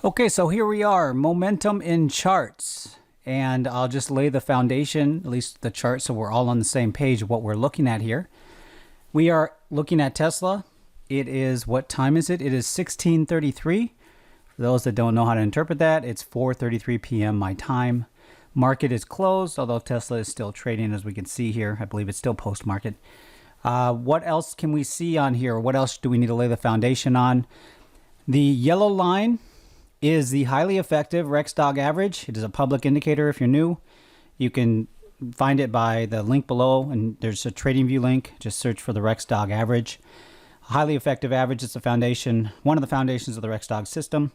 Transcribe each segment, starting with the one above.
Okay, so here we are, momentum in charts. And I'll just lay the foundation, at least the chart, so we're all on the same page of what we're looking at here. We are looking at Tesla. It is, what time is it? It is 16:33. For those that don't know how to interpret that, it's 4:33 p.m. my time. Market is closed, although Tesla is still trading, as we can see here. I believe it's still post-market. What else can we see on here? What else do we need to lay the foundation on? The yellow line is the highly effective Rexdog average. It is a public indicator if you're new. You can find it by the link below, and there's a TradingView link. Just search for the Rexdog average. Highly effective average. It's a foundation, one of the foundations of the Rexdog system.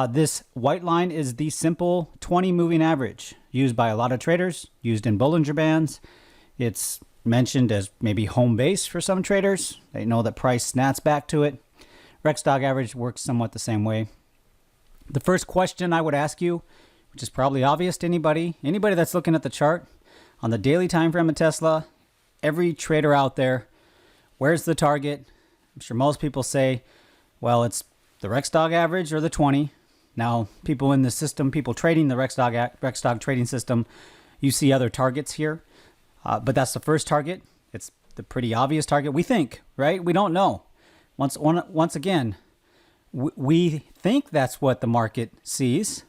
This white line is the simple 20 moving average used by a lot of traders, used in Bollinger Bands. It's mentioned as maybe home base for some traders. They know that price snaps back to it. Rexdog average works somewhat the same way. The first question I would ask you, which is probably obvious to anybody that's looking at the chart on the daily time frame of Tesla, every trader out there, where's the target? I'm sure most people say, well, it's the Rexdog average or the 20. Now, people in the system, people trading the Rexdog trading system, you see other targets here, but that's the first target. It's the pretty obvious target. We think, right? We don't know. Once again, we think that's what the market sees,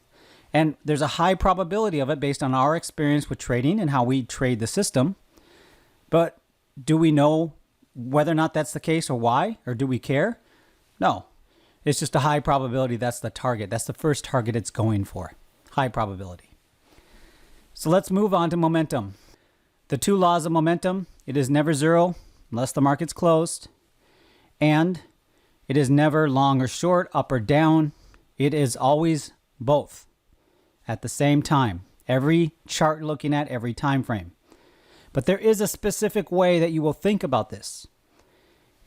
and there's a high probability of it based on our experience with trading and how we trade the system. But do we know whether or not that's the case or why, or do we care? No, it's just a high probability that's the target. That's the first target it's going for. High probability. So let's move on to momentum. The two laws of momentum: it is never zero unless the market's closed, and it is never long or short, up or down. It is always both at the same time. Every chart looking at, every time frame. But there is a specific way that you will think about this.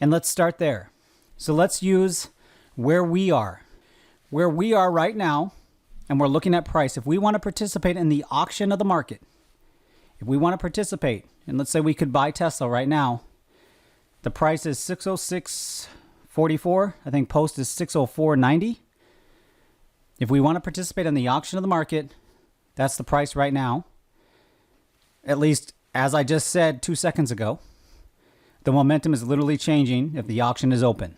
And let's start there. So let's use where we are. Where we are right now, and we're looking at price. If we want to participate in the auction of the market, if we want to participate, and let's say we could buy Tesla right now, the price is 606.44. I think post is 604.90. If we want to participate in the auction of the market, that's the price right now. At least, as I just said 2 seconds ago, the momentum is literally changing if the auction is open.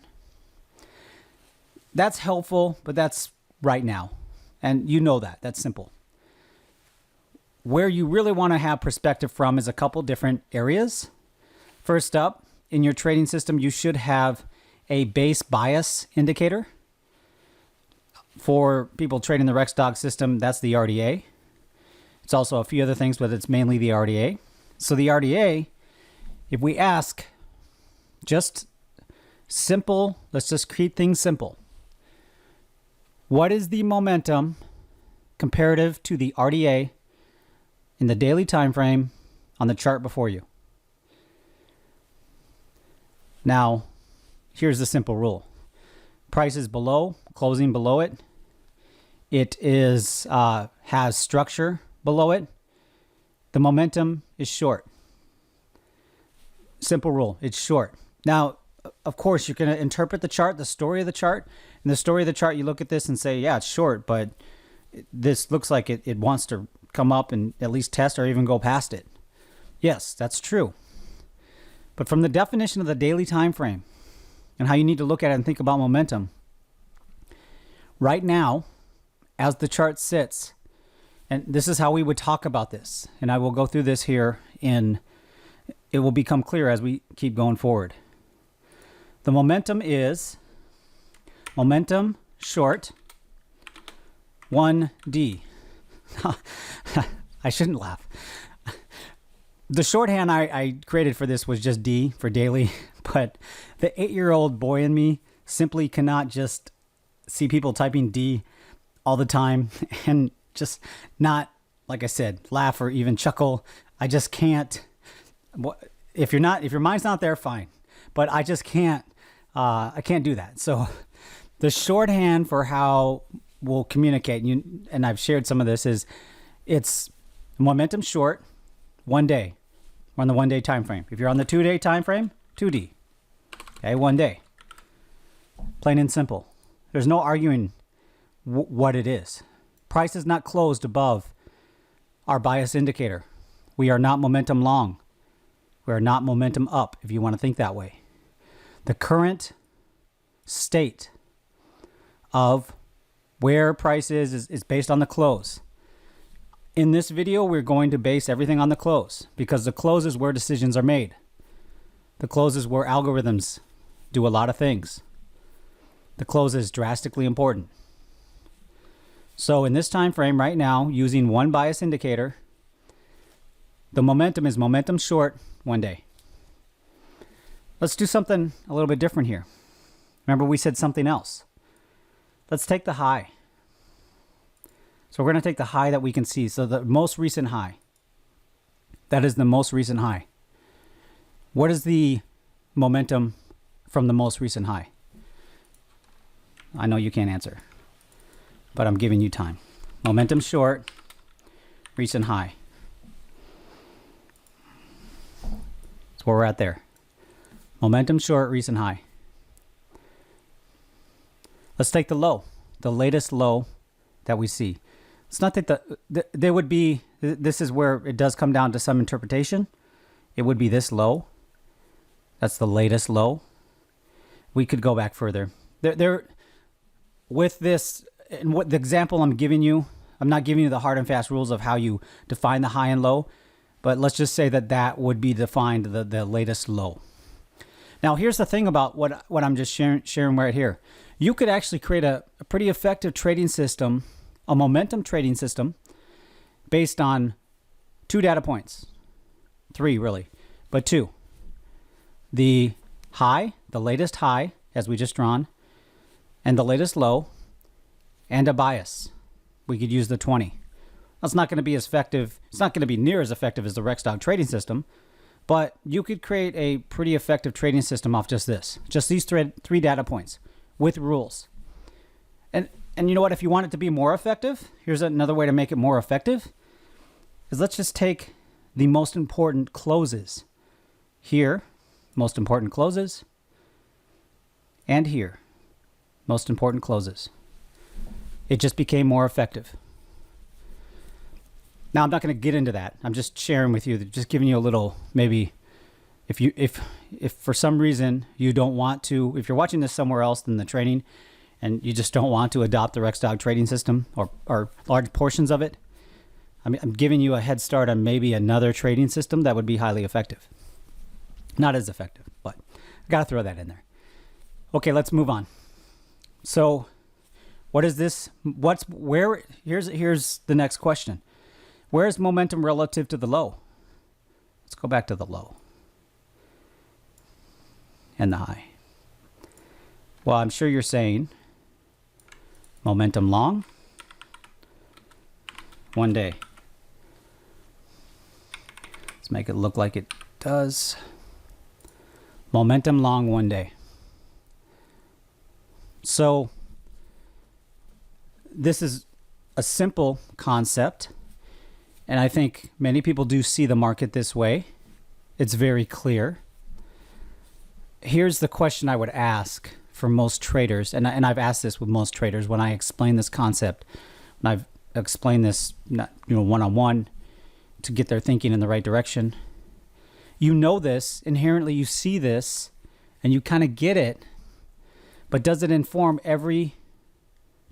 That's helpful, but that's right now. And you know that. That's simple. Where you really want to have perspective from is a couple different areas. First up, in your trading system, you should have a base bias indicator. For people trading the Rexdog system, that's the RDA. It's also a few other things, but it's mainly the RDA. So the RDA, if we ask, just simple, let's just keep things simple. What is the momentum comparative to the RDA in the daily time frame on the chart before you? Now, here's the simple rule. Price is below, closing below it. It is has structure below it. The momentum is short. Simple rule, it's short. Now, of course, you're going to interpret the chart, the story of the chart. In the story of the chart, you look at this and say, yeah, it's short, but this looks like it wants to come up and at least test or even go past it. Yes, that's true. But from the definition of the daily time frame and how you need to look at it and think about momentum, right now, as the chart sits, and this is how we would talk about this, and I will go through this here, and it will become clear as we keep going forward. The momentum is momentum short 1D. I shouldn't laugh. The shorthand I created for this was just D for daily, but the 8-year-old boy in me simply cannot just see people typing D all the time and just not, like I said, laugh or even chuckle. I just can't. If your mind's not there, fine, but I just can't. I can't do that. So the shorthand for how we'll communicate, and I've shared some of this, is it's momentum short, 1 day. We're on the 1 day time frame. If you're on the 2 day time frame, 2D. Okay, 1 day. Plain and simple. There's no arguing what it is. Price is not closed above our bias indicator. We are not momentum long. We are not momentum up, if you want to think that way. The current state of where price is based on the close. In this video, we're going to base everything on the close because the close is where decisions are made. The close is where algorithms do a lot of things. The close is drastically important. So in this time frame right now, using one bias indicator, the momentum is momentum short one day. Let's do something a little bit different here. Remember we said something else. Let's take the high. So we're going to take the high that we can see. So the most recent high. That is the most recent high. What is the momentum from the most recent high? I know you can't answer, but I'm giving you time. Momentum short, recent high. That's where we're at there. Momentum short, recent high. Let's take the low, the latest low that we see. It's not that there would be, this is where it does come down to some interpretation. It would be this low. That's the latest low. We could go back further. With this, and what the example I'm giving you, I'm not giving you the hard and fast rules of how you define the high and low, but let's just say that would be defined the latest low. Now, here's the thing about what I'm just sharing right here. You could actually create a pretty effective trading system, a momentum trading system, based on 2 data points. 3, really, but 2. The high, the latest high, as we just drawn, and the latest low, and a bias. We could use the 20. That's not going to be as effective. It's not going to be near as effective as the Rexdog trading system, but you could create a pretty effective trading system off just this, just these 3 data points with rules. And you know what? If you want it to be more effective, here's another way to make it more effective, is let's just take the most important closes here, most important closes, and here, most important closes. It just became more effective. Now, I'm not going to get into that. I'm just sharing with you, just giving you a little, maybe if for some reason you don't want to, if you're watching this somewhere else than the training and you just don't want to adopt the Rexdog trading system or large portions of it, I'm giving you a head start on maybe another trading system that would be highly effective. Not as effective, but I got to throw that in there. Okay, let's move on. So what is this? Here's the next question. Where is momentum relative to the low? Let's go back to the low and the high. Well, I'm sure you're saying momentum long, one day. Let's make it look like it does. Momentum long, one day. So this is a simple concept, and I think many people do see the market this way. It's very clear. Here's the question I would ask for most traders, and I've asked this with most traders when I explain this concept, when I've explained this, one-on-one to get their thinking in the right direction. You know this, inherently you see this, and you kind of get it, but does it inform every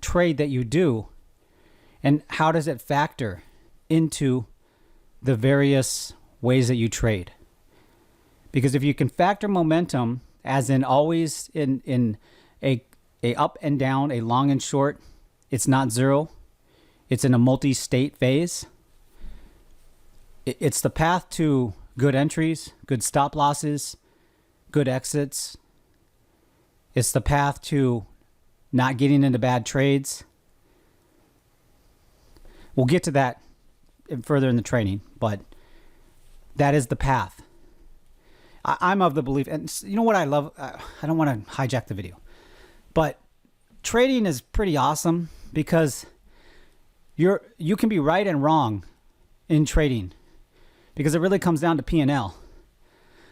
trade that you do? And how does it factor into the various ways that you trade? Because if you can factor momentum, as in always in a up and down, a long and short, it's not zero. It's in a multi-state phase. It's the path to good entries, good stop losses, good exits. It's the path to not getting into bad trades. We'll get to that further in the training, but that is the path. I'm of the belief, and you know what I love? I don't want to hijack the video, but trading is pretty awesome because you can be right and wrong in trading because it really comes down to P&L.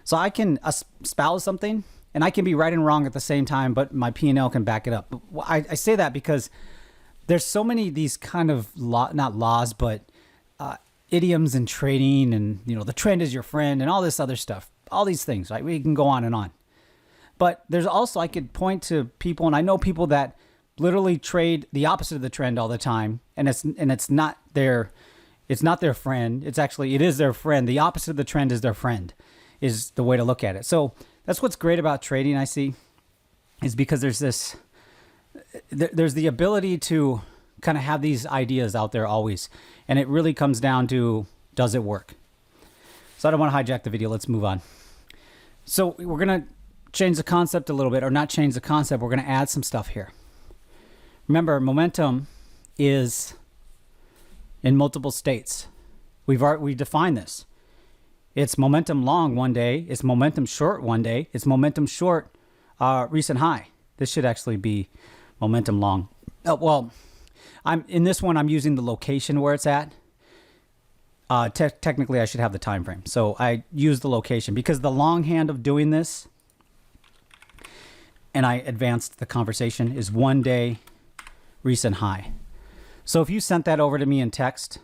So I can espouse something and I can be right and wrong at the same time, but my P&L can back it up. I say that because there's so many these kind of not laws, but idioms in trading, and the trend is your friend and all this other stuff, all these things, right? We can go on and on. But there's also, I could point to people, and I know people that literally trade the opposite of the trend all the time, and it's not their friend. It is their friend. The opposite of the trend is their friend, is the way to look at it. So that's what's great about trading, I see, is because there's the ability to kind of have these ideas out there always, and it really comes down to, does it work? So I don't want to hijack the video. Let's move on. So we're gonna change the concept a little bit, or not change the concept. We're gonna add some stuff here. Remember, momentum is in multiple states. We defined this. It's momentum long one day. It's momentum short one day. It's momentum short recent high. This should actually be momentum long. Well, I'm using the location where it's at. Technically, I should have the time frame. So I use the location because the longhand of doing this, and I advanced the conversation, is 1 day recent high. So if you sent that over to me in text,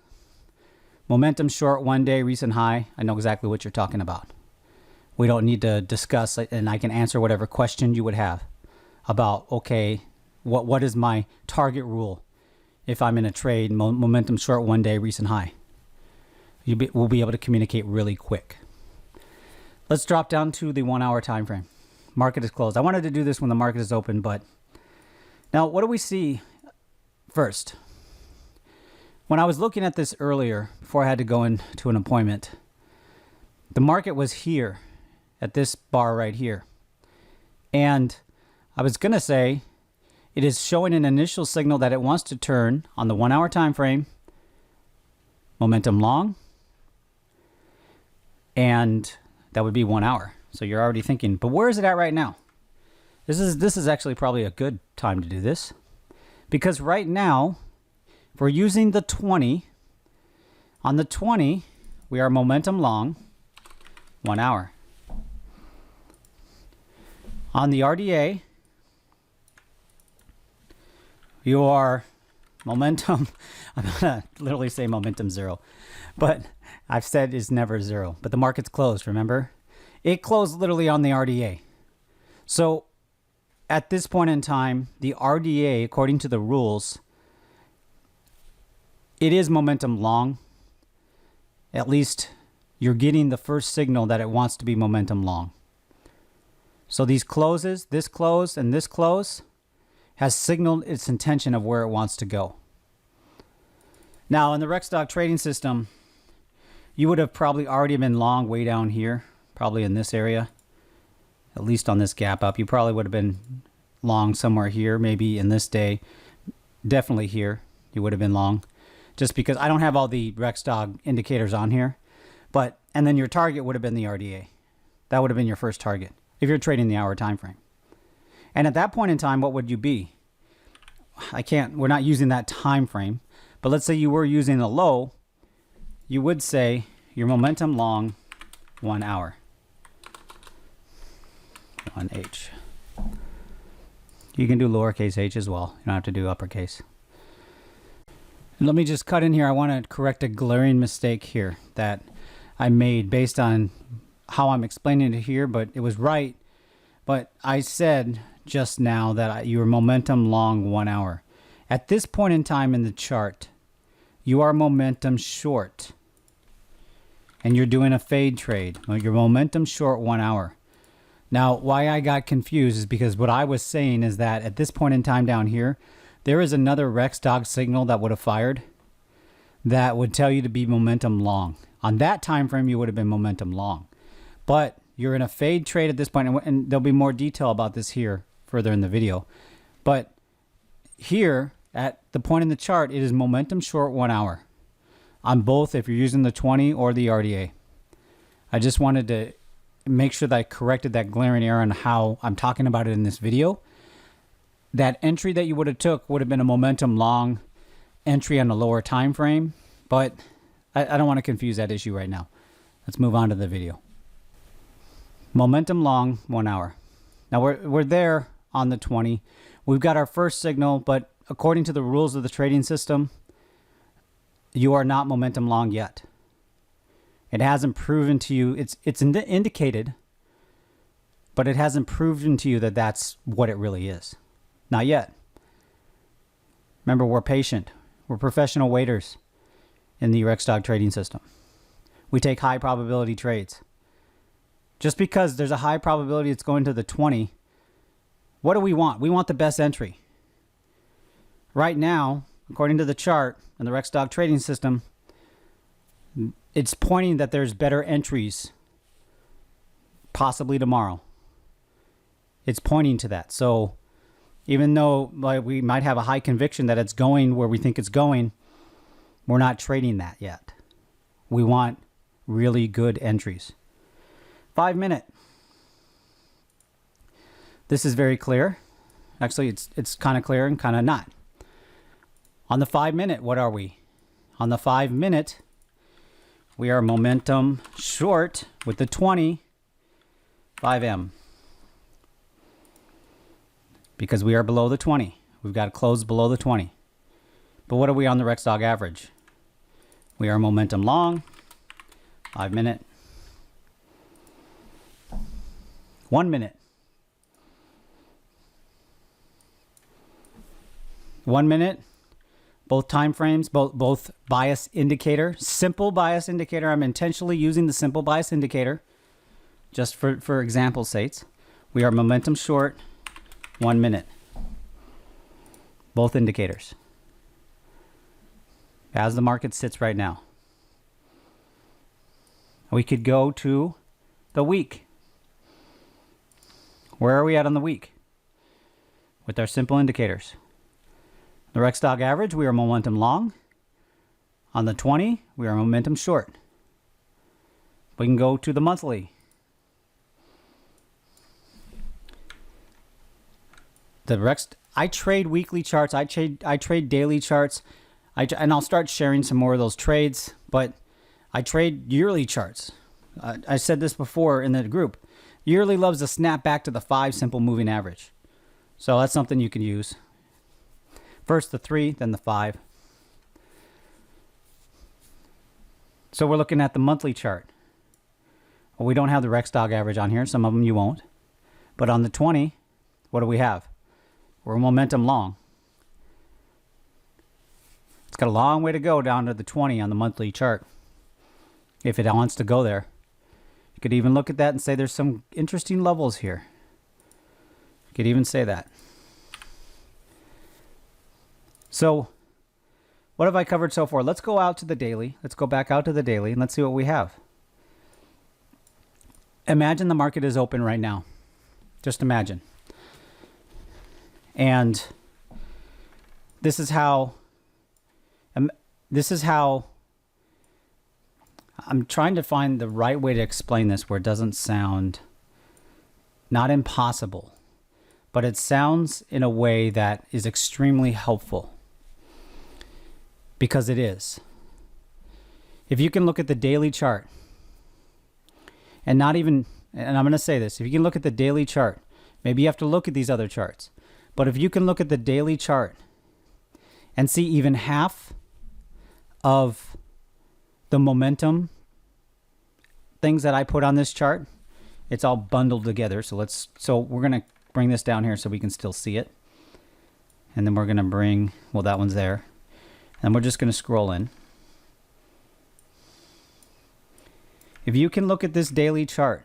momentum short 1 day recent high, I know exactly what you're talking about. We don't need to discuss, and I can answer whatever question you would have about, okay, what is my target rule if I'm in a trade, momentum short 1 day recent high. We'll be able to communicate really quick. Let's drop down to the 1 hour time frame. Market is closed. I wanted to do this when the market is open, but now what do we see first? When I was looking at this earlier, before I had to go into an appointment, the market was here at this bar right here. And I was going to say it is showing an initial signal that it wants to turn on the 1 hour time frame, momentum long, and that would be 1 hour. So you're already thinking, but where is it at right now? This is actually probably a good time to do this, because right now, if we're using the 20, on the 20, we are momentum long, 1 hour. On the RDA, you are momentum, I'm going to literally say momentum zero, but I've said it's never zero. But the market's closed, remember? It closed literally on the RDA. So at this point in time, the RDA, according to the rules, it is momentum long. At least you're getting the first signal that it wants to be momentum long. So these closes, this close and this close, has signaled its intention of where it wants to go. Now, in the Rec stock trading system, you would have probably already been long way down here, probably in this area, at least on this gap up. You probably would have been long somewhere here, maybe in this day, definitely here. You would have been long, just because I don't have all the Rec stock indicators on here. And then your target would have been the RDA. That would have been your first target if you're trading the hour time frame. And at that point in time, what would you be? We're not using that time frame, but let's say you were using a low, you would say your momentum long 1 hour. 1H. You can do lowercase h as well. You don't have to do uppercase. And let me just cut in here. I want to correct a glaring mistake here that I made based on how I'm explaining it here, but it was right. But I said just now that you are momentum long 1 hour. At this point in time in the chart, you are momentum short. And you're doing a fade trade. Well, you're momentum short 1 hour. Now, why I got confused is because what I was saying is that at this point in time down here, there is another Rec stock signal that would have fired that would tell you to be momentum long. On that time frame, you would have been momentum long. But you're in a fade trade at this point, and there'll be more detail about this here further in the video. But here, at the point in the chart, it is momentum short 1 hour on both if you're using the 20 or the RDA. I just wanted to make sure that I corrected that glaring error on how I'm talking about it in this video. That entry that you would have took would have been a momentum long entry on a lower time frame, but I don't want to confuse that issue right now. Let's move on to the video. Momentum long 1 hour. Now we're there on the 20. We've got our first signal, but according to the rules of the trading system, you are not momentum long yet. It hasn't proven to you, it's indicated, but it hasn't proven to you that that's what it really is. Not yet. Remember, we're patient. We're professional waiters in the Rex Dog trading system. We take high probability trades. Just because there's a high probability it's going to the 20, what do we want? We want the best entry. Right now, according to the chart and the Rex Dog trading system, it's pointing that there's better entries possibly tomorrow. It's pointing to that. So even though we might have a high conviction that it's going where we think it's going, we're not trading that yet. We want really good entries. 5 minute. This is very clear. Actually, it's kind of clear and kind of not. On the 5 minute, what are we? On the 5 minute, we are momentum short with the 20 5M. Because we are below the 20. We've got to close below the 20. But what are we on the Rex Dog average? We are momentum long, 5 minute. 1 minute. 1 minute. Both time frames, both bias indicator, simple bias indicator. I'm intentionally using the simple bias indicator just for example sakes. We are momentum short, 1 minute. Both indicators. As the market sits right now. We could go to the week. Where are we at on the week? With our simple indicators. The Rex Dog average, we are momentum long. On the 20, we are momentum short. We can go to the monthly. I trade weekly charts. I trade daily charts. And I'll start sharing some more of those trades. But I trade yearly charts. I said this before in the group. Yearly loves to snap back to the 5 simple moving average. So that's something you can use. First the 3, then the 5. So we're looking at the monthly chart. Well, we don't have the Rex Dog average on here. Some of them you won't. But on the 20, what do we have? We're momentum long. It's got a long way to go down to the 20 on the monthly chart. If it wants to go there. You could even look at that and say there's some interesting levels here. You could even say that. So, what have I covered so far? Let's go out to the daily. Let's go back out to the daily and let's see what we have. Imagine the market is open right now. Just imagine. And this is how I'm trying to find the right way to explain this where it doesn't sound not impossible, but it sounds in a way that is extremely helpful. Because it is. If you can look at the daily chart, and I'm going to say this, if you can look at the daily chart, maybe you have to look at these other charts, but if you can look at the daily chart and see even half of the momentum things that I put on this chart, it's all bundled together. So we're going to bring this down here so we can still see it. And then we're going to bring, well, that one's there. And we're just going to scroll in. If you can look at this daily chart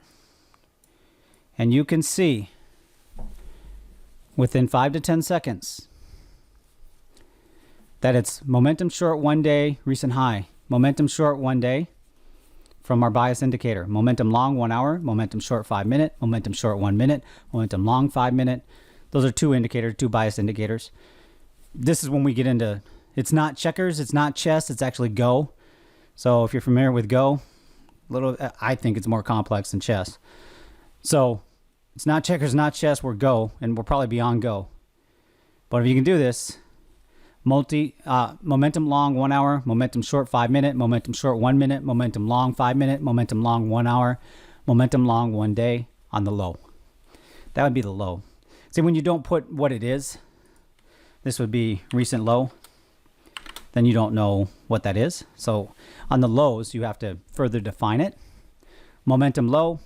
and you can see within 5 to 10 seconds that it's momentum short 1 day, recent high, momentum short 1 day from our bias indicator, momentum long 1 hour, momentum short 5 minute, momentum short 1 minute, momentum long 5 minute. Those are two indicators, two bias indicators. This is when we get into, it's not checkers, it's not chess, it's actually Go. So if you're familiar with Go, I think it's more complex than chess. So it's not checkers, not chess, we're Go, and we're probably beyond Go. But if you can do this, momentum long 1 hour, momentum short 5 minute, momentum short 1 minute, momentum long 5 minute, momentum long 1 hour, momentum long 1 day on the low. That would be the low. See, when you don't put what it is, this would be recent low, then you don't know what that is. So on the lows, you have to further define it. Momentum low,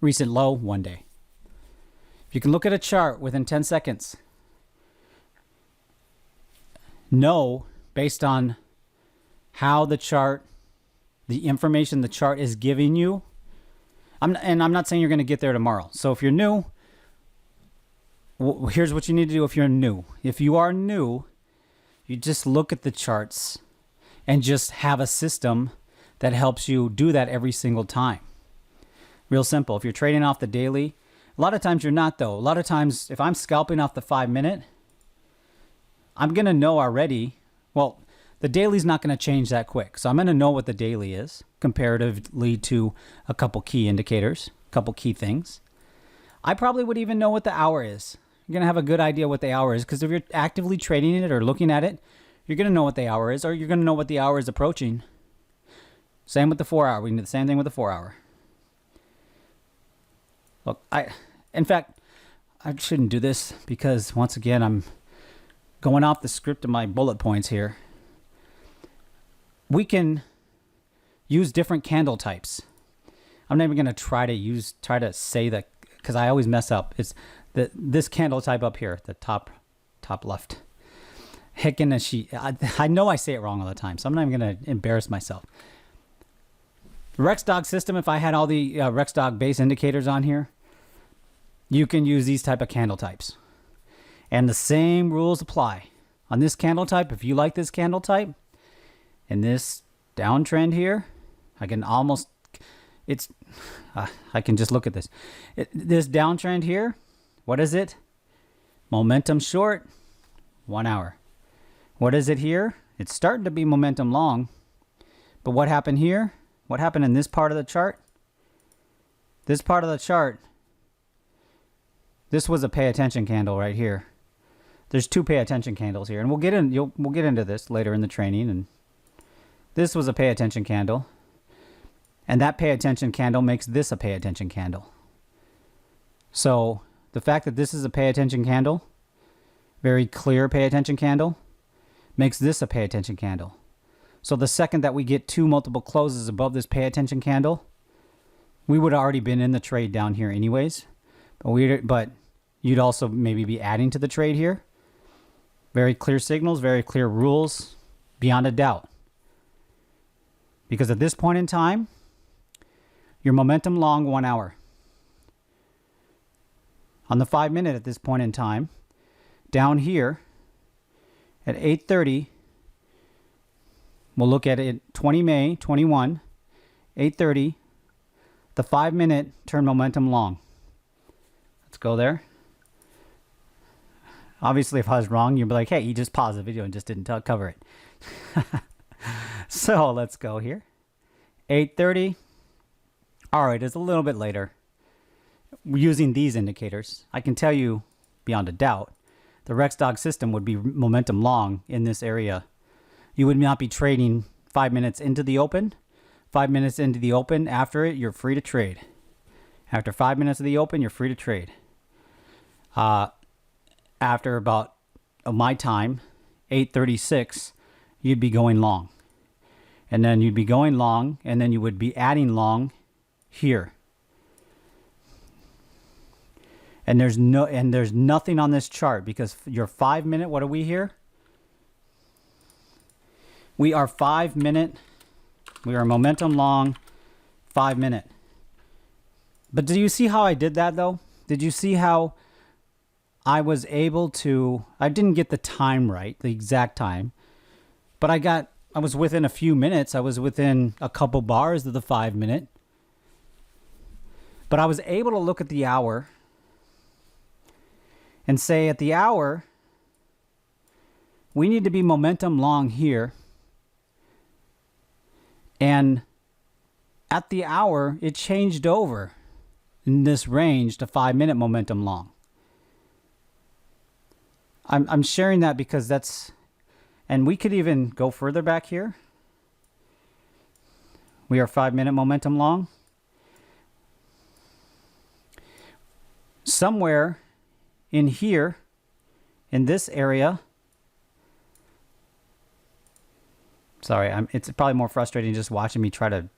recent low, 1 day. If you can look at a chart within 10 seconds, know based on how the chart, the information the chart is giving you, and I'm not saying you're going to get there tomorrow. So if you're new, here's what you need to do if you're new. If you are new, you just look at the charts and just have a system that helps you do that every single time. Real simple. If you're trading off the daily, a lot of times you're not though. A lot of times if I'm scalping off the 5 minute, I'm going to know already, well, the daily's not going to change that quick. So I'm going to know what the daily is comparatively to a couple key indicators, a couple key things. I probably would even know what the hour is. You're going to have a good idea what the hour is, because if you're actively trading it or looking at it, you're going to know what the hour is, or you're going to know what the hour is approaching. Same with the 4 hour. We can do the same thing with the 4 hour. Look, in fact, I shouldn't do this because once again, I'm going off the script of my bullet points here. We can use different candle types. I'm not even going to try to say that, because I always mess up. It's this candle type up here, the top left. Heckin' a sheet. I know I say it wrong all the time, so I'm not even going to embarrass myself. The Rexdog system, if I had all the Rexdog base indicators on here, you can use these type of candle types. And the same rules apply. On this candle type, if you like this candle type, and this downtrend here, I can almost, I can just look at this. This downtrend here, what is it? Momentum short, 1 hour. What is it here? It's starting to be momentum long. But what happened here? What happened in this part of the chart? This part of the chart, this was a pay attention candle right here. There's two pay attention candles here, and we'll get into this later in the training. And this was a pay attention candle, and that pay attention candle makes this a pay attention candle. So the fact that this is a pay attention candle, very clear pay attention candle, makes this a pay attention candle. So the second that we get two multiple closes above this pay attention candle, we would have already been in the trade down here anyways. But you'd also maybe be adding to the trade here. Very clear signals, very clear rules, beyond a doubt. Because at this point in time, your momentum long 1 hour. On the 5 minute at this point in time, down here at 8:30, we'll look at it 20 May 21, 8:30, the 5 minute turn momentum long. Let's go there. Obviously, if I was wrong, you'd be like, hey, you just paused the video and just didn't cover it. So let's go here. 8:30. All right, it's a little bit later. We're using these indicators. I can tell you beyond a doubt, the Rexdog system would be momentum long in this area. You would not be trading 5 minutes into the open. 5 minutes into the open, after it, you're free to trade. After 5 minutes of the open, you're free to trade. After about my time, 8:36, you'd be going long. And then you'd be going long, and then you would be adding long here. And there's nothing on this chart, because your 5 minute, what are we here? We are 5 minute. We are momentum long 5 minute. But do you see how I did that though? Did you see how I was able to, I didn't get the time right, the exact time, but I was within a few minutes. I was within a couple bars of the 5 minute. But I was able to look at the hour and say at the hour, we need to be momentum long here. And at the hour, it changed over in this range to 5 minute momentum long. I'm sharing that because that's, and we could even go further back here. We are 5 minute momentum long. Somewhere in here, in this area, sorry, it's probably more frustrating just watching me try to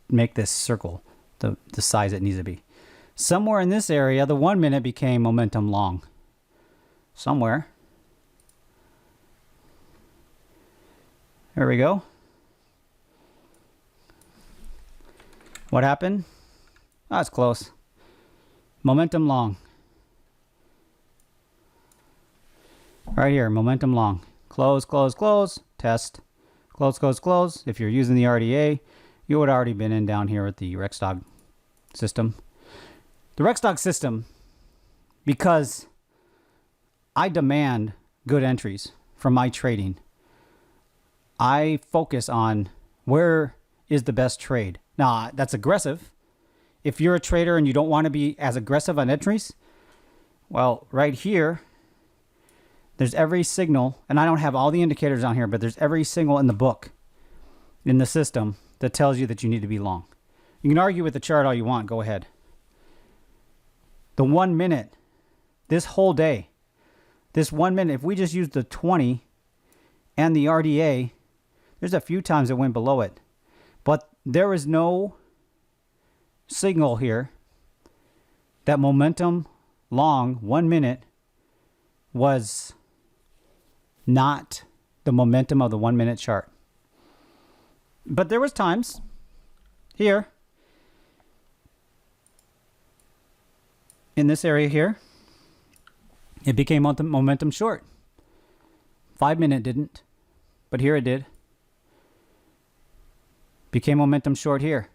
make this circle the size it needs to be. Somewhere in this area, the 1 minute became momentum long. Somewhere. There we go. What happened? Oh, it's close. Momentum long. Right here, momentum long. Close, close, close. Test. Close, close, close. If you're using the RDA, you would already been in down here with the Rexdog system. The Rexdog system, because I demand good entries from my trading, I focus on where is the best trade. Now, that's aggressive. If you're a trader and you don't want to be as aggressive on entries, well, right here, there's every signal, and I don't have all the indicators on here, but there's every signal in the book, in the system, that tells you that you need to be long. You can argue with the chart all you want. Go ahead. The 1 minute, this whole day, this 1 minute, if we just use the 20 and the RDA, there's a few times it went below it. But there is no signal here that momentum long 1 minute was not the momentum of the 1 minute chart. But there was times here in this area here, it became momentum short. 5 minute didn't, but here it did. Became momentum short here.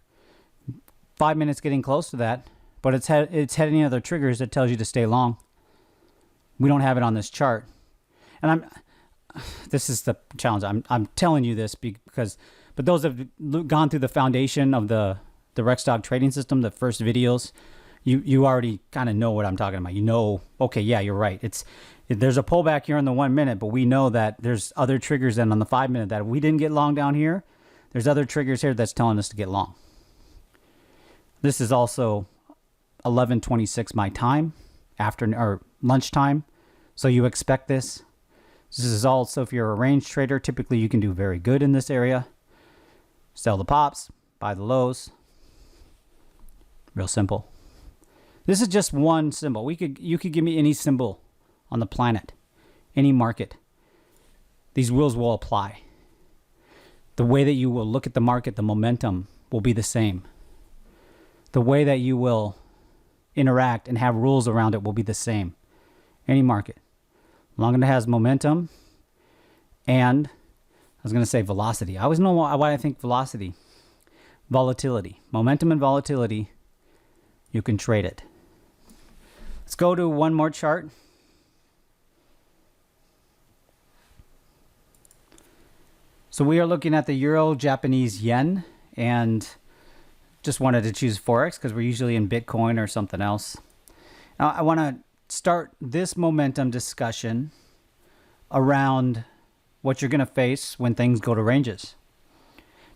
5 minutes getting close to that, but it's had any other triggers that tells you to stay long. We don't have it on this chart, and this is the challenge. I'm telling you this because, but those have gone through the foundation of the Rexdog trading system, the first videos. You already kind of know what I'm talking about. You know, okay, yeah, you're right. There's a pullback here in the 1 minute, but we know that there's other triggers then on the 5 minute that we didn't get long down here. There's other triggers here that's telling us to get long. This is also 11:26 my time, or lunchtime. So you expect this. This is also, if you're a range trader, typically you can do very good in this area. Sell the pops, buy the lows. Real simple. This is just one symbol. You could give me any symbol on the planet, any market. These rules will apply. The way that you will look at the market, the momentum will be the same. The way that you will interact and have rules around it will be the same. Any market. As long as it has momentum and, I was going to say velocity. I always know why I think velocity. Volatility. Momentum and volatility, you can trade it. Let's go to one more chart. So we are looking at the Euro Japanese Yen, and just wanted to choose Forex because we're usually in Bitcoin or something else. Now I want to start this momentum discussion around what you're going to face when things go to ranges,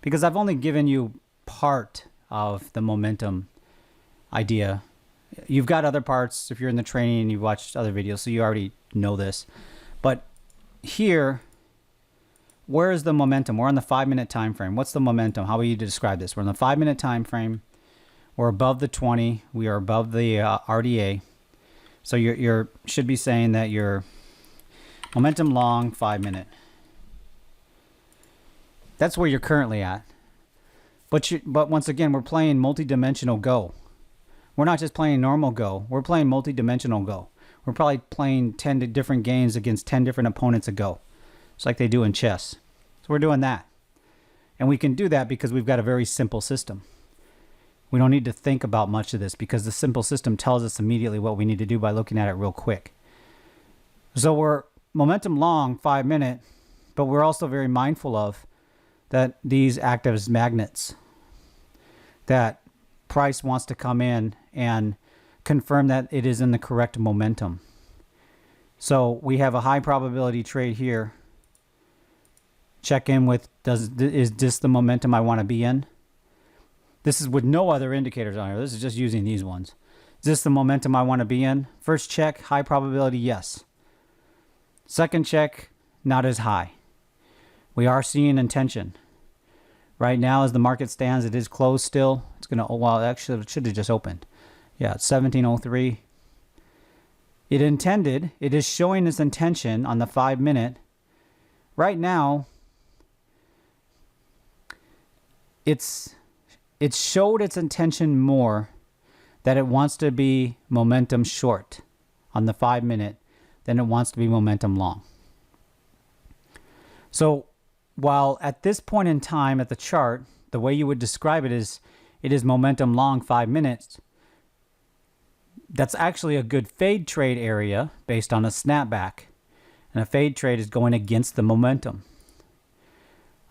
because I've only given you part of the momentum idea. You've got other parts if you're in the training and you've watched other videos, so you already know this. But here, where is the momentum? We're on the 5 minute time frame. What's the momentum? How will you describe this? We're on the 5 minute time frame. We're above the 20. We are above the RDA. So you should be saying that your momentum long 5 minute. That's where you're currently at. But once again, we're playing multi-dimensional Go. We're not just playing normal Go. We're playing multi-dimensional Go. We're probably playing 10 different games against 10 different opponents a go. It's like they do in chess. So we're doing that. And we can do that because we've got a very simple system. We don't need to think about much of this because the simple system tells us immediately what we need to do by looking at it real quick. So we're momentum long 5 minute, but we're also very mindful of that these act as magnets, that price wants to come in and confirm that it is in the correct momentum. So we have a high probability trade here. Check in with, is this the momentum I want to be in? This is with no other indicators on here. This is just using these ones. Is this the momentum I want to be in? First check, high probability, yes. Second check, not as high. We are seeing intention. Right now, as the market stands, it is closed still. It's going to, well, actually, it should have just opened. Yeah, it's 1703. It is showing its intention on the 5-minute. Right now, it showed its intention more that it wants to be momentum short on the 5-minute than it wants to be momentum long. So while at this point in time at the chart, the way you would describe it is momentum long 5 minutes, that's actually a good fade trade area based on a snapback. And a fade trade is going against the momentum.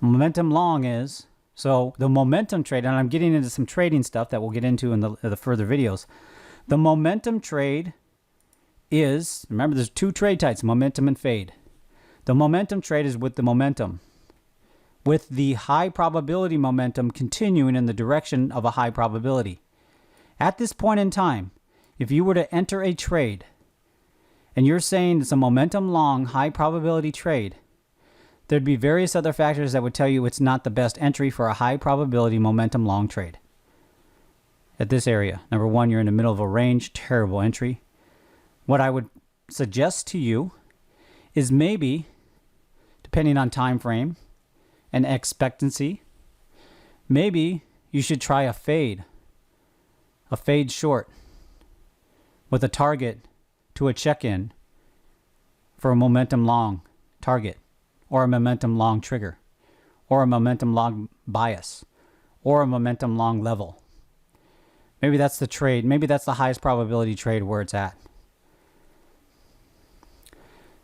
Momentum long is, so the momentum trade, and I'm getting into some trading stuff that we'll get into in the further videos. The momentum trade is, remember there's two trade types, momentum and fade. The momentum trade is with the momentum, with the high probability momentum continuing in the direction of a high probability. At this point in time, if you were to enter a trade and you're saying it's a momentum long, high probability trade, there'd be various other factors that would tell you it's not the best entry for a high probability momentum long trade. At this area, number one, you're in the middle of a range, terrible entry. What I would suggest to you is maybe, depending on time frame and expectancy, maybe you should try a fade short with a target to a check-in for a momentum long target, or a momentum long trigger, or a momentum long bias, or a momentum long level. Maybe that's the trade. Maybe that's the highest probability trade where it's at.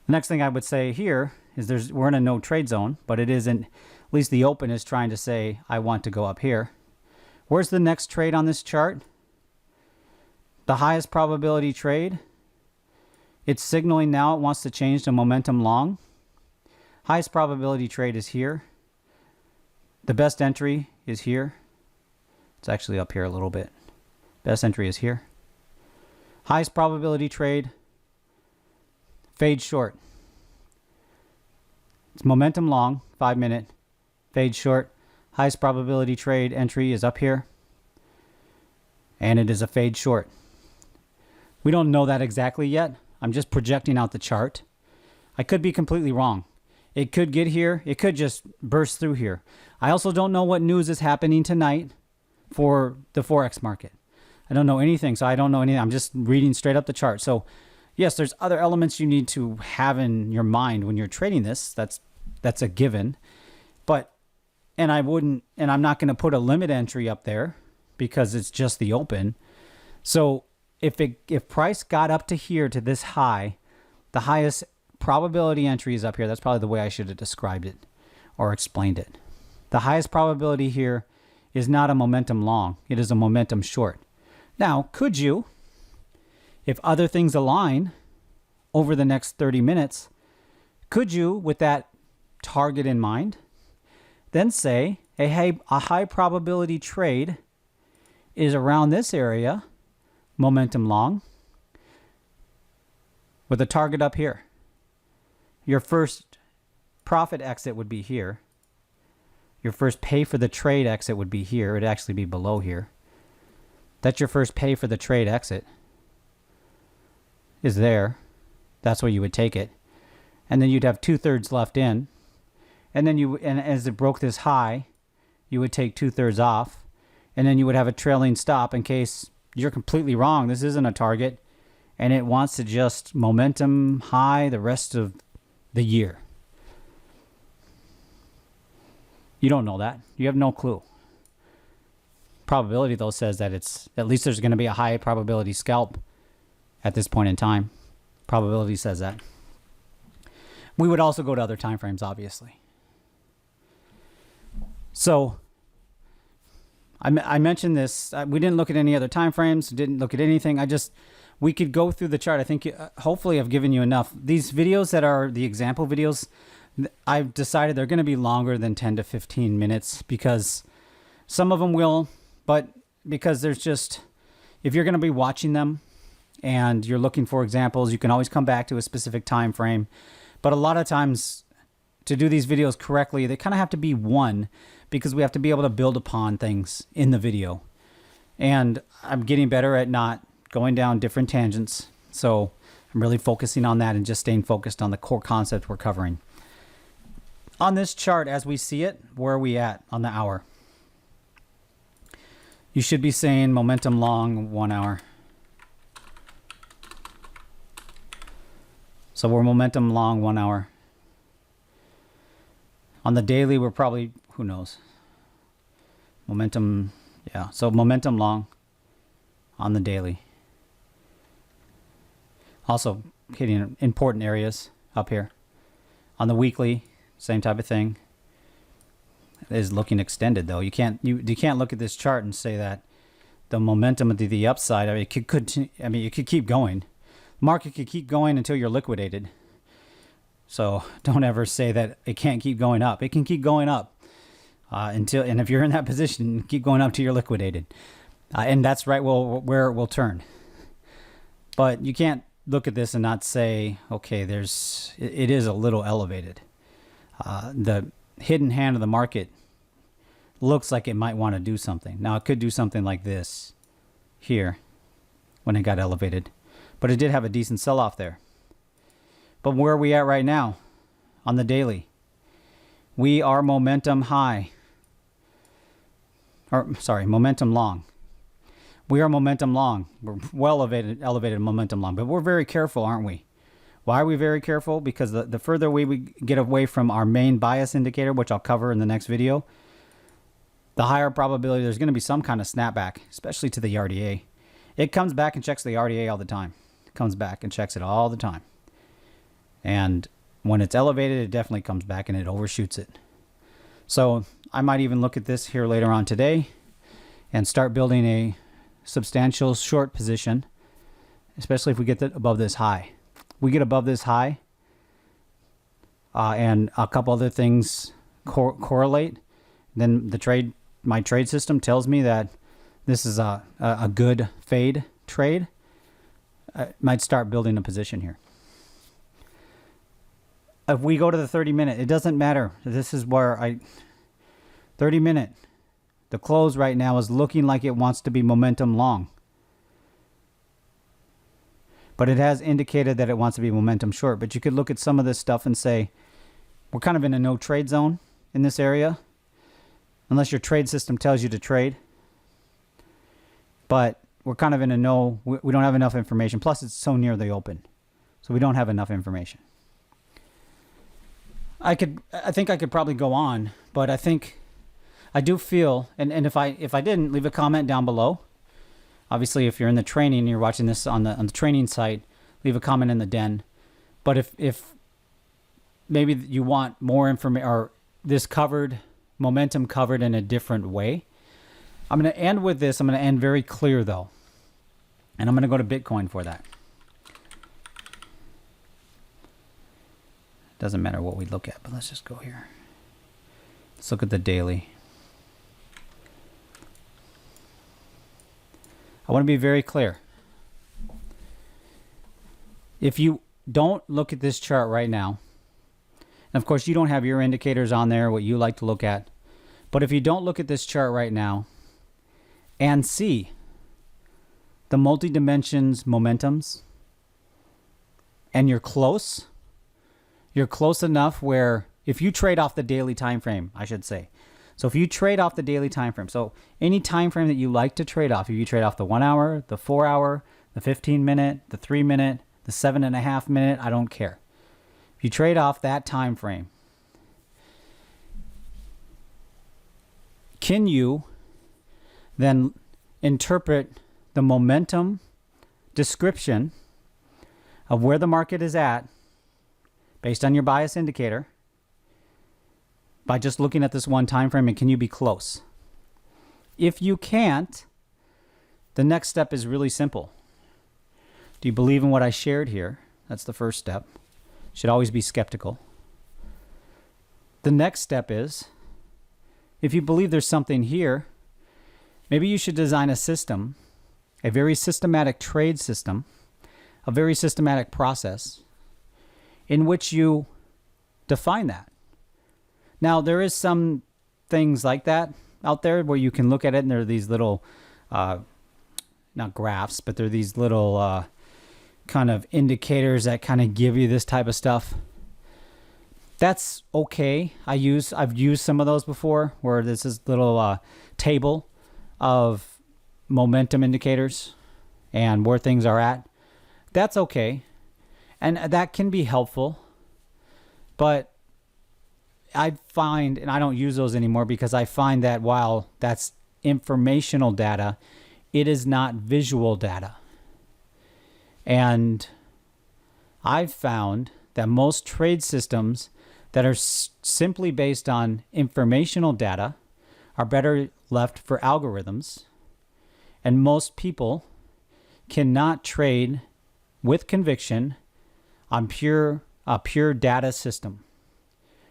The next thing I would say here is we're in a no trade zone, but it isn't, at least the open is trying to say, I want to go up here. Where's the next trade on this chart? The highest probability trade. It's signaling now it wants to change to momentum long. Highest probability trade is here. The best entry is here. It's actually up here a little bit. Best entry is here. Highest probability trade, fade short. It's momentum long, 5-minute, fade short. Highest probability trade entry is up here. And it is a fade short. We don't know that exactly yet. I'm just projecting out the chart. I could be completely wrong. It could get here. It could just burst through here. I also don't know what news is happening tonight for the Forex market. I don't know anything, so I don't know anything. I'm just reading straight up the chart. So yes, there's other elements you need to have in your mind when you're trading this. That's a given. And I'm not going to put a limit entry up there because it's just the open. So if price got up to here, to this high, the highest probability entry is up here. That's probably the way I should have described it or explained it. The highest probability here is not a momentum long. It is a momentum short. Now, could you, if other things align over the next 30 minutes, could you, with that target in mind, then say a high probability trade is around this area, momentum long, with a target up here. Your first profit exit would be here. Your first pay for the trade exit would be here. It'd actually be below here. That's your first pay for the trade exit. Is there. That's where you would take it. And then you'd have 2/3 left in. And then and as it broke this high, you would take 2/3 off. And then you would have a trailing stop in case you're completely wrong. This isn't a target. And it wants to just momentum high the rest of the year. You don't know that. You have no clue. Probability, though, says that it's at least there's going to be a high probability scalp at this point in time. Probability says that. We would also go to other time frames, obviously. So I mentioned this. We didn't look at any other time frames. Didn't look at anything. We could go through the chart. I think hopefully I've given you enough. These videos that are the example videos, I've decided they're going to be longer than 10 to 15 minutes because some of them will, but because there's just, if you're going to be watching them and you're looking for examples, you can always come back to a specific time frame. But a lot of times to do these videos correctly, they kind of have to be one, because we have to be able to build upon things in the video. And I'm getting better at not going down different tangents. So I'm really focusing on that and just staying focused on the core concept we're covering. On this chart, as we see it, where are we at on the hour? You should be saying momentum long 1 hour. So we're momentum long 1 hour. On the daily, we're probably, who knows? Momentum, yeah. So momentum long on the daily. Also hitting important areas up here. On the weekly, same type of thing. It is looking extended though. You can't look at this chart and say that the momentum to the upside. I mean, it could keep going. Market could keep going until you're liquidated. So don't ever say that it can't keep going up. It can keep going up and if you're in that position, keep going up till you're liquidated, and that's right where it will turn. But you can't look at this and not say, okay, it is a little elevated. The hidden hand of the market looks like it might want to do something. Now it could do something like this here when it got elevated, but it did have a decent sell-off there. But where are we at right now on the daily? We are momentum high. Momentum long. We are momentum long. We're well elevated momentum long, but we're very careful, aren't we? Why are we very careful? Because the further we get away from our main bias indicator, which I'll cover in the next video, the higher probability there's going to be some kind of snapback, especially to the RDA. It comes back and checks the RDA all the time. It comes back and checks it all the time. And when it's elevated, it definitely comes back and it overshoots it. So I might even look at this here later on today and start building a substantial short position, especially if we get above this high. We get above this high and a couple other things correlate, then my trade system tells me that this is a good fade trade. I might start building a position here. If we go to the 30-minute, it doesn't matter. This is where 30-minute, the close right now is looking like it wants to be momentum long. But it has indicated that it wants to be momentum short. But you could look at some of this stuff and say, we're kind of in a no trade zone in this area, unless your trade system tells you to trade. But we're kind of in a no, we don't have enough information. Plus it's so near the open. So we don't have enough information. I think I could probably go on, but I do feel, and if I didn't, leave a comment down below. Obviously, if you're in the training and you're watching this on the training site, leave a comment in the den. But if maybe you want more information or this momentum covered in a different way, I'm going to end with this. I'm going to end very clear though, and I'm going to go to Bitcoin for that. Doesn't matter what we look at, but let's just go here. Let's look at the daily. I want to be very clear. If you don't look at this chart right now, and of course you don't have your indicators on there, what you like to look at, but if you don't look at this chart right now and see the multi-dimensions momentums, and you're close enough where if you trade off the daily time frame, I should say. So if you trade off the daily time frame, so any time frame that you like to trade off, if you trade off the 1 hour, the 4 hour, the 15-minute, the 3-minute, the 7.5 minute, I don't care. If you trade off that time frame, can you then interpret the momentum description of where the market is at based on your bias indicator by just looking at this one time frame, and can you be close? If you can't, the next step is really simple. Do you believe in what I shared here? That's the first step. Should always be skeptical. The next step is, if you believe there's something here, maybe you should design a system, a very systematic trade system, a very systematic process in which you define that. Now, there is some things like that out there where you can look at it and there are these little, not graphs, but they're these little kind of indicators that kind of give you this type of stuff. That's okay. I've used some of those before where there's this little table of momentum indicators and where things are at. That's okay. And that can be helpful. But I find, and I don't use those anymore because I find that while that's informational data, it is not visual data. And I've found that most trade systems that are simply based on informational data are better left for algorithms. And most people cannot trade with conviction on a pure data system.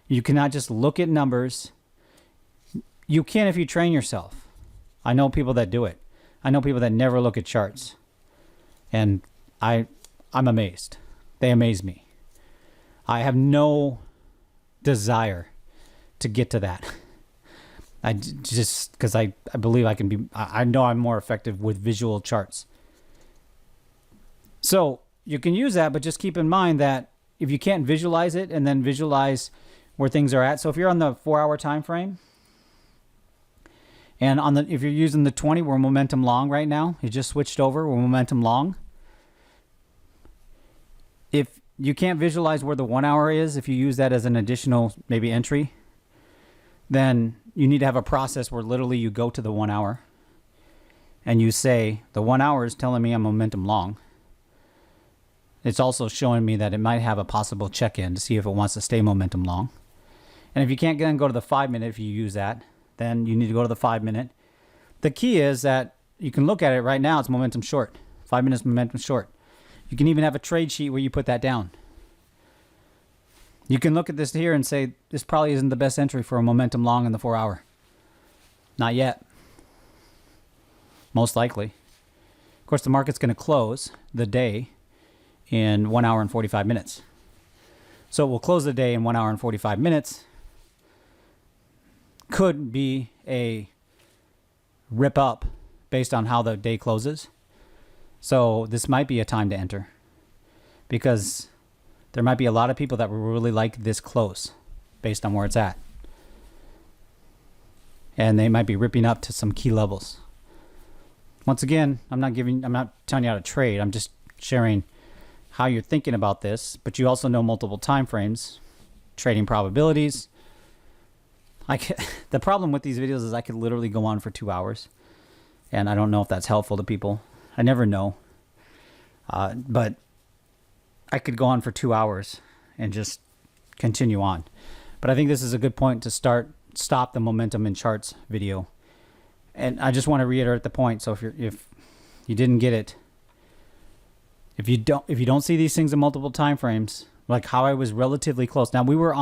You cannot just look at numbers. You can if you train yourself. I know people that do it. I know people that never look at charts. And I'm amazed. They amaze me. I have no desire to get to that. I just, because I believe I can be, I know I'm more effective with visual charts. So you can use that, but just keep in mind that if you can't visualize it and then visualize where things are at. So if you're on the 4-hour time frame, and if you're using the 20, we're momentum long right now. You just switched over, we're momentum long. If you can't visualize where the 1 hour is, if you use that as an additional maybe entry, then you need to have a process where literally you go to the 1 hour and you say, the 1 hour is telling me I'm momentum long. It's also showing me that it might have a possible check-in to see if it wants to stay momentum long. And if you can't then go to the 5 minute, if you use that, then you need to go to the 5 minute. The key is that you can look at it right now, it's momentum short. 5 minutes momentum short. You can even have a trade sheet where you put that down. You can look at this here and say, this probably isn't the best entry for a momentum long in the 4 hour. Not yet. Most likely. Of course, the market's going to close the day in 1 hour and 45 minutes. So we'll close the day in 1 hour and 45 minutes. Could be a rip up based on how the day closes. So this might be a time to enter because there might be a lot of people that will really like this close based on where it's at. And they might be ripping up to some key levels. Once again, I'm not telling you how to trade. I'm just sharing how you're thinking about this, but you also know multiple time frames, trading probabilities. The problem with these videos is I could literally go on for 2 hours, and I don't know if that's helpful to people. I never know. But I could go on for 2 hours and just continue on. But I think this is a good point to stop the momentum in charts video. And I just want to reiterate the point. So if you didn't get it, if you don't see these things in multiple time frames, like how I was relatively close. Now we weren't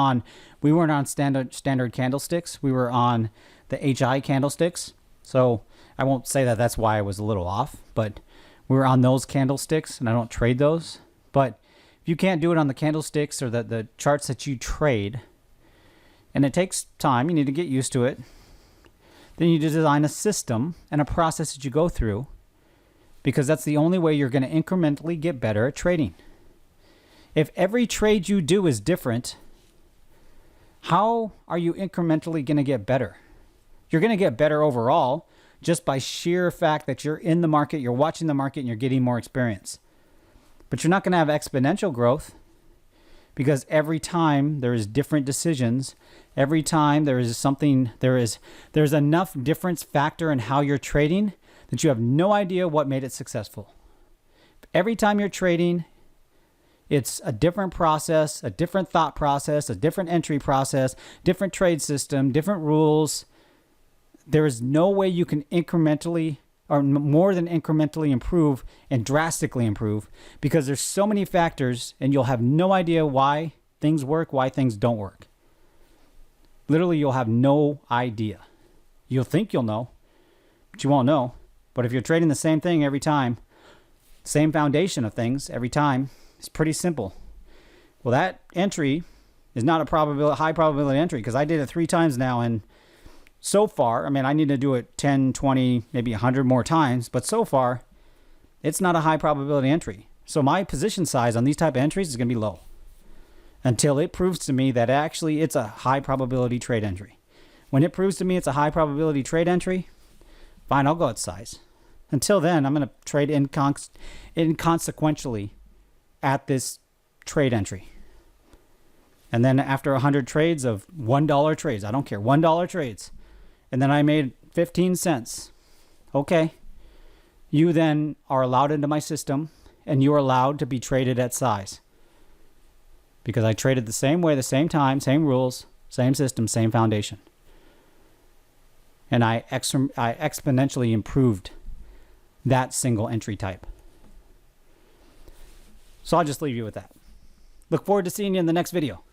on standard candlesticks. We were on the HI candlesticks. So I won't say that that's why I was a little off, but we were on those candlesticks and I don't trade those. But if you can't do it on the candlesticks or the charts that you trade, and it takes time, you need to get used to it, then you design a system and a process that you go through, because that's the only way you're going to incrementally get better at trading. If every trade you do is different, how are you incrementally going to get better? You're going to get better overall just by sheer fact that you're in the market, you're watching the market, and you're getting more experience. But you're not going to have exponential growth because every time there is different decisions, every time there is something, there's enough difference factor in how you're trading that you have no idea what made it successful. Every time you're trading, it's a different process, a different thought process, a different entry process, different trade system, different rules. There is no way you can incrementally or more than incrementally improve and drastically improve because there's so many factors and you'll have no idea why things work, why things don't work. Literally, you'll have no idea. You'll think you'll know, but you won't know. But if you're trading the same thing every time, same foundation of things every time, it's pretty simple. Well, that entry is not a high probability entry, because I did it 3 times now, and so far, I mean, I need to do it 10, 20, maybe 100 more times, but so far, it's not a high probability entry. So my position size on these type of entries is going to be low until it proves to me that actually it's a high probability trade entry. When it proves to me it's a high probability trade entry, fine, I'll go at size. Until then, I'm going to trade inconsequentially at this trade entry. And then after 100 trades of $1 trades, I don't care, $1 trades, and then I made 15 cents. Okay. You then are allowed into my system, and you are allowed to be traded at size. Because I traded the same way, the same time, same rules, same system, same foundation. And I exponentially improved that single entry type. So I'll just leave you with that. Look forward to seeing you in the next video.